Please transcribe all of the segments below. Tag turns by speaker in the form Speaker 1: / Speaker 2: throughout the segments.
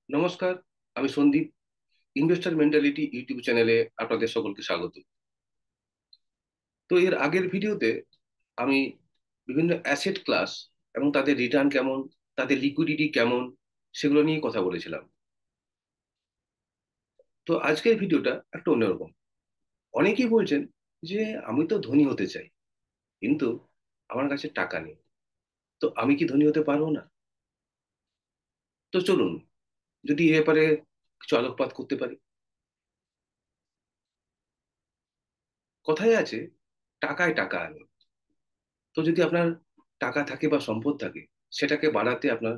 Speaker 1: নমস্কার। আমি Sandeep. Investor mentality YouTube চ্যানেলে আপনাদের সকলকে স্বাগত। তো এর আগের ভিডিওতে আমি বিভিন্ন অ্যাসেট ক্লাস এবং তাদের রিটার্ন কেমন, তাদের লিকুইডিটি কেমন, সেগুলো নিয়ে কথা বলেছিলাম। তো আজকের ভিডিওটা একটু অন্যরকম। অনেকেই বলছেন যে আমি তো ধনী হতে চাই, কিন্তু আমার কাছে টাকা নেই, তো আমি কি ধনী হতে পারবো না? তো চলুন, যদি এ ব্যাপারে কিছু আলোকপাত করতে পারি। কথায় আছে, টাকায় টাকা আনে। তো যদি আপনার টাকা থাকে বা সম্পদ থাকে, সেটাকে বাড়াতে আপনার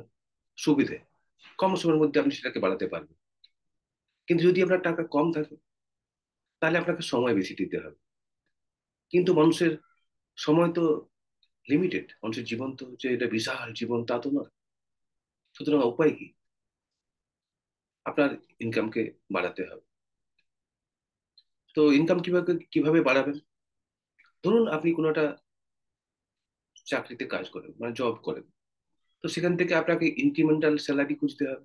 Speaker 1: সুবিধে, কম সময়ের মধ্যে আপনি সেটাকে বাড়াতে পারবেন। কিন্তু যদি আপনার টাকা কম থাকে, তাহলে আপনাকে সময় বেশি দিতে হবে। কিন্তু মানুষের সময় তো লিমিটেড, মানুষের জীবন তো যে এটা বিশাল জীবন তা তো নয়। সুতরাং উপায় কি? আপনার ইনকামকে বাড়াতে হবে। তো ইনকাম কিভাবে কিভাবে বাড়াবেন? ধরুন আপনি কোনো একটা চাকরিতে কাজ করেন, মানে জব করেন। তো সেখান থেকে আপনাকে ইনক্রিমেন্টাল স্যালারি খুঁজতে হবে,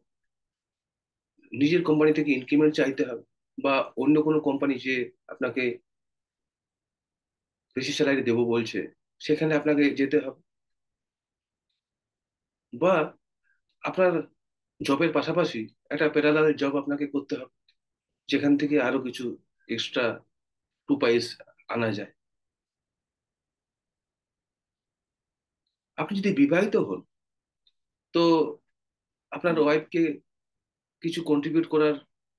Speaker 1: নিজের কোম্পানি থেকে ইনক্রিমেন্ট চাইতে হবে, বা অন্য কোনো কোম্পানি যে আপনাকে বেশি স্যালারি দেবো বলছে, সেখানে আপনাকে যেতে হবে। বা আপনার জবের পাশাপাশি একটা প্যারালাল জব আপনাকে করতে হবে, যেখান থেকে আরো কিছু এক্সট্রা টু পাইস আনা যায়। আপনি যদি বিবাহিত হন, তো আপনার ওয়াইফকে কিছু কন্ট্রিবিউট করার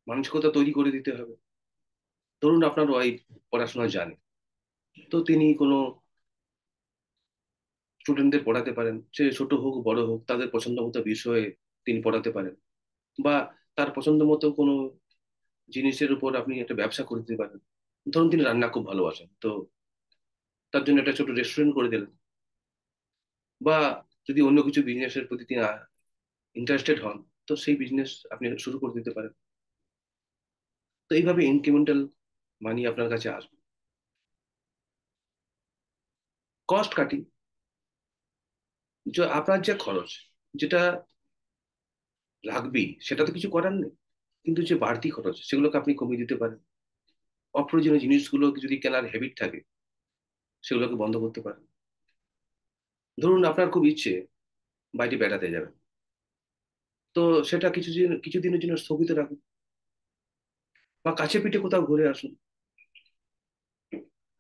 Speaker 1: মানসিকতা তৈরি করে দিতে হবে। ধরুন আপনার ওয়াইফ পড়াশোনা জানে, তো তিনি কোনো স্টুডেন্টদের পড়াতে পারেন, সে ছোট হোক বড় হোক, তাদের পছন্দ মতো বিষয়ে তিনি পড়াতে পারেন। বা তার পছন্দ মতো কোনো জিনিসের উপর আপনি একটা ব্যবসা করে দিতে পারেন। ধরুন তিনি রান্না খুব ভালোবাসেন, তো তার জন্য একটা ছোট রেস্টুরেন্ট করে দিলেন। বা যদি অন্য কিছু বিজনেসের প্রতি তিনি ইন্টারেস্টেড হন, তো সেই বিজনেস আপনি শুরু করে দিতে পারেন। তো এইভাবে ইনক্রিমেন্টাল মানি আপনার কাছে আসবে। কস্ট কাটিং, যে আপনার যে খরচ, যেটা লাগবেই সেটা তো কিছু করার নেই, কিন্তু যে বাড়তি খরচ সেগুলোকে আপনি কমিয়ে দিতে পারেন। অপ্রয়োজনীয় জিনিসগুলো যদি কেনার হ্যাবিট থাকে, সেগুলোকে বন্ধ করতে পারেন। ধরুন আপনার খুব ইচ্ছে বাইরে বেড়াতে যাবেন, তো সেটা কিছুদিনের জন্য স্থগিত রাখুন, বা কাছে পিঠে কোথাও ঘুরে আসুন।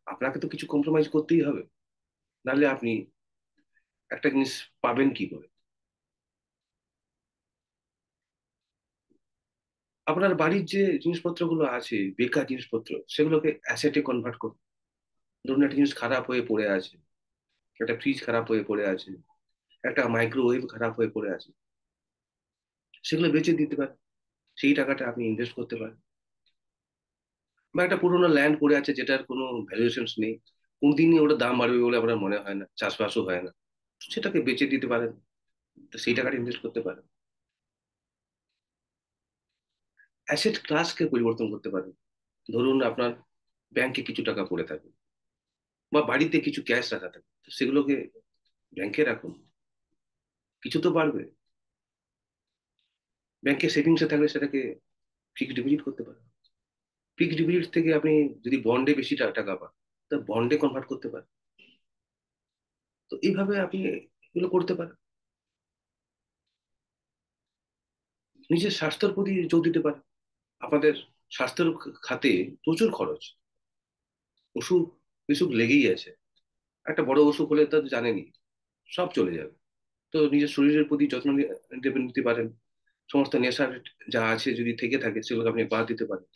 Speaker 1: আপনাকে তো কিছু কম্প্রোমাইজ করতেই হবে, নাহলে আপনি একটা জিনিস পাবেন কি করে? আপনার বাড়ির যে জিনিসপত্রগুলো আছে, বেকার জিনিসপত্র, সেগুলোকে অ্যাসেটে কনভার্ট করুন। ধরুন একটা জিনিস খারাপ হয়ে পড়ে আছে, একটা ফ্রিজ খারাপ হয়ে পড়ে আছে, একটা মাইক্রোওয়েভ খারাপ হয়ে পড়ে আছে, সেগুলো বেচে দিতে পারেন। সেই টাকাটা আপনি ইনভেস্ট করতে পারেন। বা একটা পুরোনো ল্যান্ড পড়ে আছে যেটার কোনো ভ্যালুয়েশন নেই, কোনদিনই ওটা দাম বাড়বে বলে আপনার মনে হয় না, চাষবাসও হয় না, সেটাকে বেচে দিতে পারেন। তো সেই টাকাটা ইনভেস্ট করতে পারেন। অ্যাসেট ক্লাসকে পরিবর্তন করতে পারেন। ধরুন আপনার ব্যাংকে কিছু টাকা পড়ে থাকে, বা বাড়িতে কিছু ক্যাশ রাখা থাকে, তো সেগুলোকে ব্যাংকে রাখুন, কিছু তো বাড়বে। ব্যাংকে সেভিংসে থাকলে সেটাকে ফিক্সড ডিপোজিট করতে পারেন। ফিক্সড ডিপোজিট থেকে আপনি যদি বন্ডে বেশি টাকা পান, তা বন্ডে কনভার্ট করতে পারেন। তো এইভাবে আপনি এগুলো করতে পারেন। নিজের স্বাস্থ্যের প্রতি জোর দিতে পারেন। আপনাদের স্বাস্থ্যের খাতে প্রচুর খরচ, অসুখ বিসুখ লেগেই আছে। একটা বড় অসুখ হলে তো জানেনই, সব চলে যাবে। তো নিজের শরীরের প্রতি যত্ন নিতে পারেন। সমস্ত নেশার যা আছে যদি থেকে থাকে, সেগুলোকে আপনি বাদ দিতে পারেন।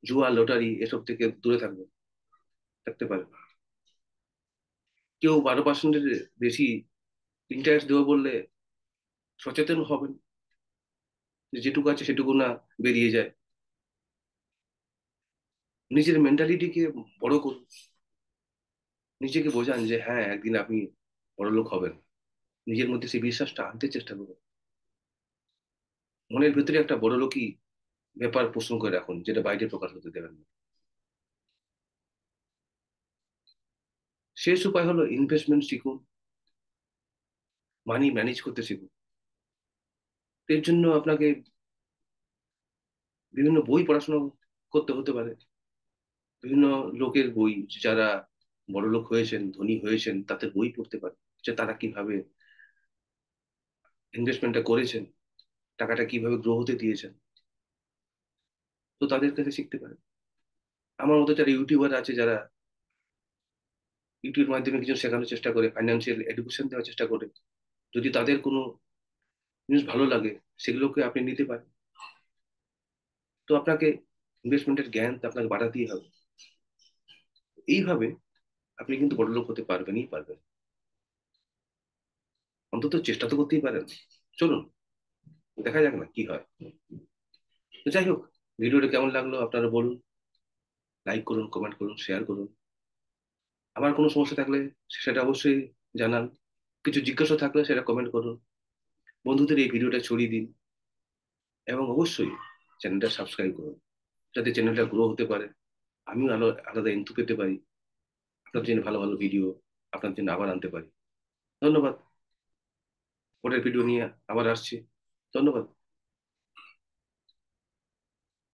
Speaker 1: জুয়া লটারি এসব থেকে দূরে থাকতে পারেন। কেউ 12% বেশি ইন্টারেস্ট দেবো বললে সচেতন হবেন, যে যেটুকু আছে সেটুকু না বেরিয়ে যায়। নিজের মেন্টালিটিকে বড় করুন, নিজেকে বোঝান যে হ্যাঁ একদিন আপনি বড়লোক হবেন। নিজের মধ্যে সেই বিশ্বাসটা আনতে চেষ্টা করুন। মনের ভেতরে একটা বড়লোকই ব্যাপার পোষণ করে রাখুন, যেটা বাইরে প্রকাশ হতে দেবেন না। শেষ উপায় হলো ইনভেস্টমেন্ট শিখুন, মানি ম্যানেজ করতে শিখুন। এর জন্য আপনাকে বিভিন্ন বই পড়াশোনা করতে হতে পারে, বিভিন্ন লোকের বই, যারা বড় লোক হয়েছেন, ধনী হয়েছেন, তাদের বই পড়তে পারে, যে তারা কিভাবে ইনভেস্টমেন্টটা করেছেন, টাকাটা কিভাবে গ্রো হতে দিয়েছেন। তো তাদের কাছে শিখতে পারে। আমার মতো যারা ইউটিউবার আছে, যারা ইউটিউবের মাধ্যমে কিছু শেখানোর চেষ্টা করে, ফাইন্যান্সিয়াল এডুকেশন দেওয়ার চেষ্টা করে, যদি তাদের কোনো জিনিস ভালো লাগে, সেগুলোকে আপনি নিতে পারেন। তো আপনাকে ইনভেস্টমেন্টের জ্ঞান তো আপনাকে বাড়াতেই হবে। এইভাবে আপনি কিন্তু বড়লোক হতে পারবেনই পারবেন। অন্তত চেষ্টা তো করতেই পারেন। চলুন, দেখা যাক না কি হয়। তো যাই হোক, ভিডিওটা কেমন লাগলো আপনারা বলুন। লাইক করুন, কমেন্ট করুন, শেয়ার করুন। আমার কোনো সমস্যা থাকলে সেটা অবশ্যই জানান। কিছু জিজ্ঞাসা থাকলে সেটা কমেন্ট করুন। বন্ধুদের এই ভিডিওটা ছড়িয়ে দিন, এবং অবশ্যই চ্যানেলটা সাবস্ক্রাইব করুন, যাতে চ্যানেলটা গ্রো হতে পারে, আমিও আলো আলাদা ইনপু পেতে পারি, আপনার জন্য ভালো ভালো ভিডিও আপনার জন্য আবার আনতে পারি। ধন্যবাদ। পরের ভিডিও নিয়ে আবার আসছি। ধন্যবাদ।